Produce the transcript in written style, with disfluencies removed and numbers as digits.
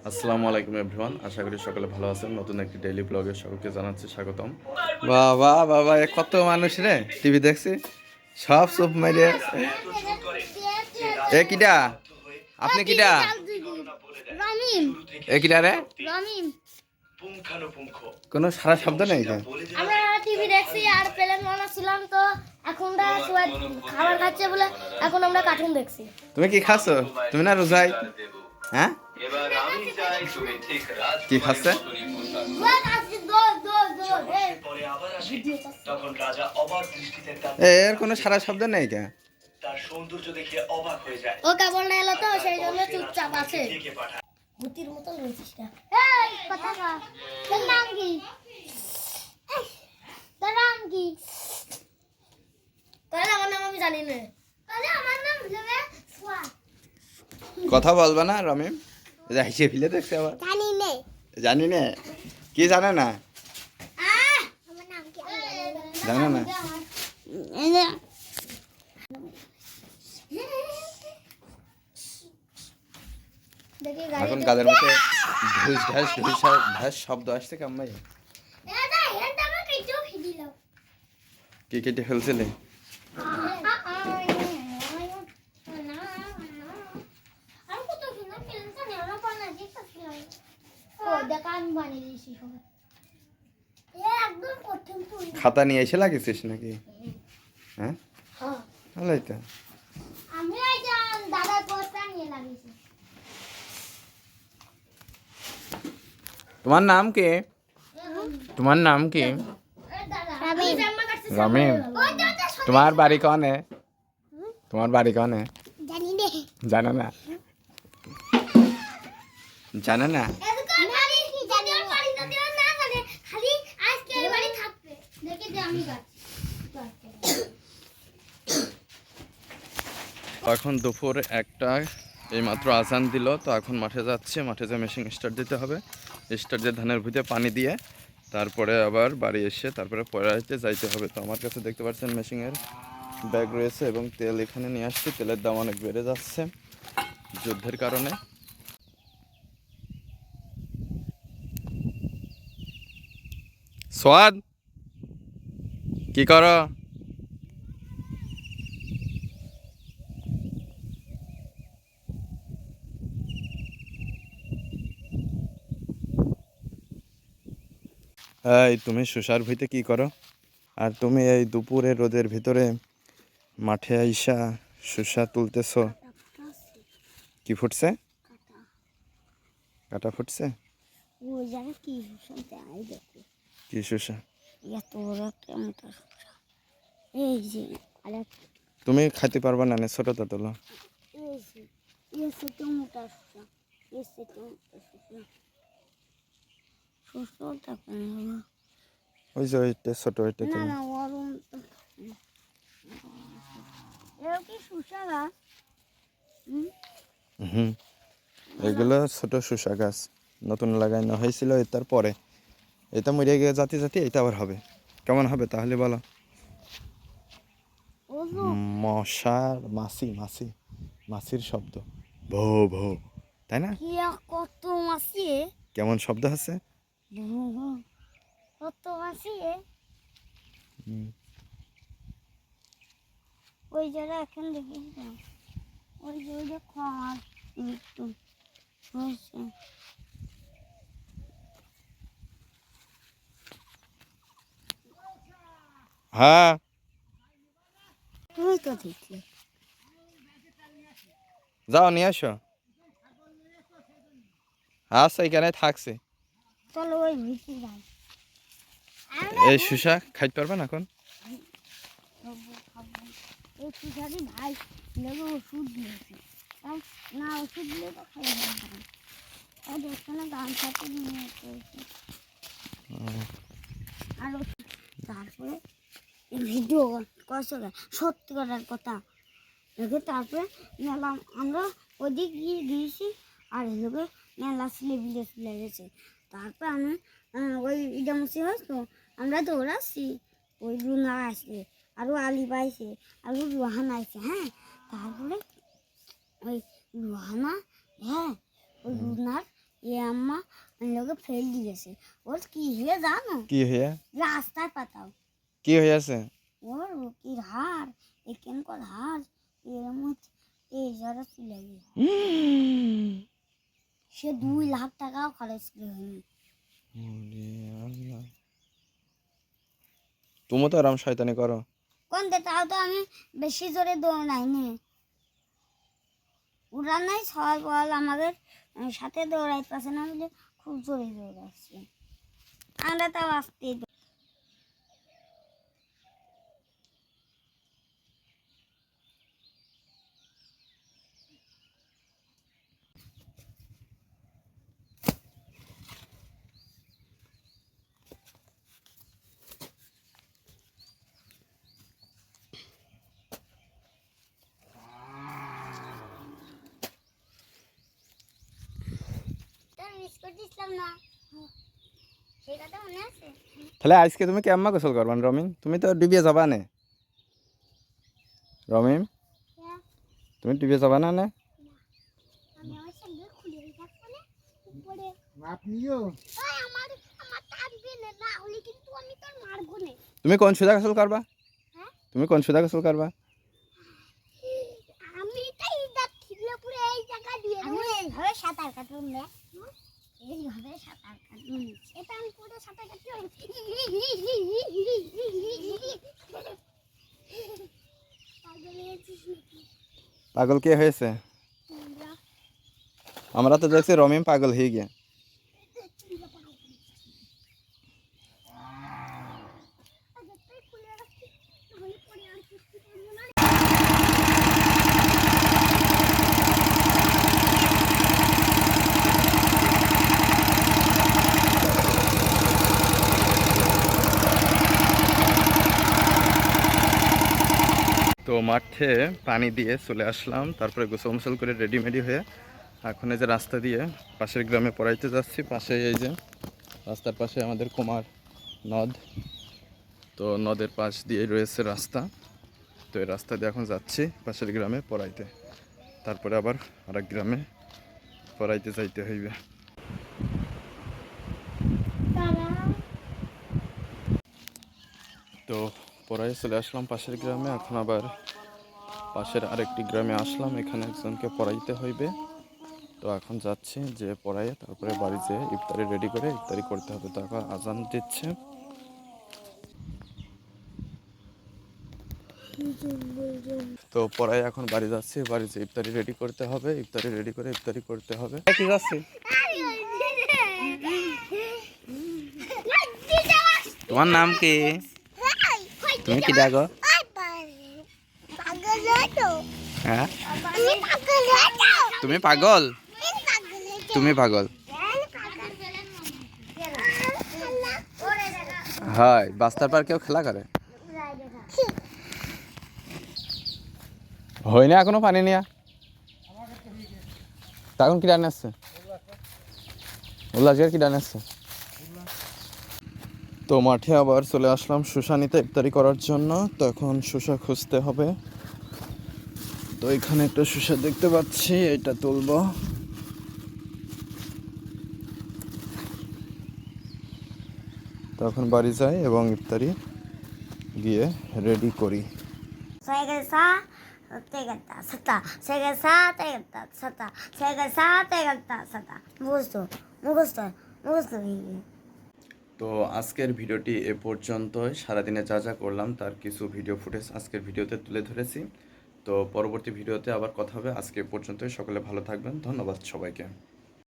আসসালামু আলাইকুম এভরিওয়ান, আশা করি সকলে ভালো আছেন। নতুন একটি ডেইলি ব্লগে সকলকে জানাচ্ছি স্বাগতম। বাবা বাবা, এ কত মানুষ রে টিভি দেখছি, সব চুপ মেরে। এ কিডা? আপনি কিডা? এ কিডা রে? কোনো সারা শব্দ নেই কেন? আমরা টিভি দেখছি আর প্লেন বানাচ্ছিলাম, তো এখন খাবার খাচ্ছে বলে এখন আমরা কার্টুন দেখছি। তুমি কি খাচ্ছ? তুমি না রোজাই? হ্যাঁ, কি খাচ্ছে? এর কোনো সারা শব্দ নেই কেন? তার সৌন্দর্য দেখে অবাক হয়ে যায়। ও কেবল এলো তো, সেই জন্য চুপচাপ আছে। ভূতির মতো রয়েছিস না। এই কথা না, তোর নাম কি? তোর নাম কি? তাহলে আমার নাম আমি জানি না। তাহলে আমার নাম জানে সোয়াদ। কথা বলবে না রমিম? হিসেবে ফেলে দেখছে আবার। জানি না। জানি না? কি জানে না? আমার নাম কি? জানে না? এখন কাদের মধ্যে ঘুষ ঢাস শব্দ আসছে কাম্মাই। কি কেটে ফেলছিলে? খাতা নিয়ে এসে লাগিয়েছিস নাকি? হ্যাঁ, ভালোই তো। আমি দাদার পোস্টার নিয়ে লাগিয়েছি। তোমার নাম কি? তোমার নাম কি? রামিম। তোমার বাড়ি কনে? তোমার বাড়ি কনে? জানি না। জানো না? জানো না? এখন দুপুর 1টা, এইমাত্র আজান দিল, তো এখন মাঠে যাচ্ছে। মাঠে যে মেশিন স্টার্ট দিতে হবে, স্টার্ট দিয়ে ধানের ভিতরে পানি দিয়ে তারপরে আবার বাড়ি এসে তারপরে পড়াইতে যাইতে হবে। তো আমার কাছে দেখতে পাচ্ছেন মেশিনের ব্যাগ রয়েছে এবং তেল এখানে নিয়ে আসছি। তেলের দাম অনেক বেড়ে যাচ্ছে যুদ্ধের কারণে। সোয়াদ, কি করো? এই তুমি শুষার ভিতরে কি করো? আর তুমি এই দুপুরে রোদের ভিতরে মাঠে আইসা শুষা তুলতেছ? কি ফুটছে? কাটা ফুটছে? কি শুষা? তুমি খাইতে পারবা না, ছোটটা তোলো। ওই যে ওইটা ছোট, ওইটা তোলো। হুম, এগুলো ছোট শুষা গাছ, নতুন লাগানো হয়েছিল এটার পরে। এটা মরে গিয়ে জাতি জাতি এটা আবার হবে। কেমন হবে তাহলে বলো? মশার মাছির শব্দ, ভো ভো, তাই না? কত মাসি, কেমন শব্দ আছে? কত মাসি। ওই জায়গা এখন দেখি, ওই যে খাওয়ার একটু হয়েছে। হ্যাঁ, তুমি তো দেখলে, যাও নিয়ে আসো। আচ্ছা, এখানে থাকছে। চলো ওই ভিতরে যাই। এই শুষা খাইতে পারবেন এখন? এই সুসারি ভাই লেগে ওষুধ দিয়েছে, তাই না ওষুধ দিলে তো খাই যাবে। তাই দেখছে না গান সাথে নিয়ে চলছে। আর তারপরে ভিডিও কষ্ট সত্যি করার কথা দেখে তারপরে মেলাম আমরা ওদিক গিয়ে দিয়েছি। আর এদিকে মেলা ছেলে গেছে। তারপর আমি ওই ইডামসি হয়তো আমরা দৌড়াচ্ছি, ওই রুনা আসছে, আরও আলি পাইছে, আরও রোহান আসছে। হ্যাঁ, তারপরে ওই রোহানা, হ্যাঁ, ওই রুনার আম্মা লোকে ফেল দিয়েছে। ওর কি হয়ে জানো? কি হয়ে রাস্তায় পাতাও কি হয়েছে? ওর বুকির হাড় এখানকার হাড় এর মধ্যে এই যারা চলে গিয়ে সে 2 লাখ টাকাও খরচ করে হয়নি। তুমি তো আরাম শয়তানি করো। কোন তাও তো আমি বেশি জোরে দৌড়াইনি। ওরা নাই সবাই বল আমাদের সাথে দৌড়াইতেছে না বলে খুব জোরে দৌড়াচ্ছে। আমরা তাও আসতে মিস করতেছিলাম না, সেই কথা মনে আছে? তাহলে আজকে তুমি কেমন গোসল করবান রমিন? তুমি তো ডুবিয়ে যাবা না রমিন, তুমি ডুবিয়ে যাবা না না? আমি আমার সঙ্গে খুলে রাখবো না উপরে। আপনিও ওই আমার আমার টানবে না, না হলে কিন্তু আমি তোর মারবো না। তুমি কোন সুদা গোসল করবা? হ্যাঁ? তুমি কোন সুদা গোসল করবা? আমি তাই দাঁত ঠিকলে পুরো এই জায়গা দিয়ে আমি এইভাবে সাঁতার কাটুন না, এইভাবে সাঁতার কাটুন। এটা আমি পুরো সাঁতার কাটতে পাগল কে হয়েছে? আমরা তো দেখছি রমিন পাগল হয়ে গিয়া। তো মাঠে পানি দিয়ে চলে আসলাম, তারপরে গোসল মোসল করে রেডিমেডি হয়ে এখন এই যে রাস্তা দিয়ে পাশের গ্রামে পড়াইতে যাচ্ছি। পাশে এই যে রাস্তার পাশে আমাদের কুমার নদ, তো নদের পাশ দিয়ে রয়েছে রাস্তা। তো এই রাস্তা দিয়ে এখন যাচ্ছি পাশের গ্রামে পড়াইতে, তারপরে আবার আরেক গ্রামে পড়াইতে যাইতে হইবে। তো পড়াই চলে আসলাম পাশের গ্রামে, এখন আবার পাশের আরেকটি গ্রামে আসলাম, এখানে একজনকে পড়াইতে হইবে। তো এখন যাচ্ছি, যে পড়াইয়ে তারপরে বাড়ি যেয়ে ইফতারি রেডি করে ইফতারি করতে হবে। তো এখন আজান দিচ্ছে। তো পড়াই এখন বাড়ি যাচ্ছি, বাড়ি যেয়ে ইফতারি রেডি করতে হবে, ইফতারি রেডি করে ইফতারি করতে হবে। কি যাচ্ছি? তোমার নাম কি? তুমি কি ডাকো? হ্যাঁ তুমি পাগল? তুমি পাগল? হয় বাস্তার পার কেউ খেলা করে? হয় না এখনো পানি নিয়া? তখন কি রান্না আসছে? উল্লাসের কি রান্না আসছে? তো মাঠে আবার চলে আসলাম শসা নিতে ইফতারি করার জন্য। তো এখন শসা খুঁজতে হবে। তো এখানে একটা শসা দেখতে পাচ্ছি, এটা তুলবো। তখন বাড়ি যাই এবং ইফতারি গিয়ে রেডি করি। তো আজকের ভিডিওটি এ পর্যন্তই। সারাদিনে যা যা করলাম তার কিছু ভিডিও ফুটেজ আজকের ভিডিওতে তুলে ধরেছি। তো পরবর্তী ভিডিওতে আবার কথা হবে। আজকে এ পর্যন্তই। সকলে ভালো থাকবেন। ধন্যবাদ সবাইকে।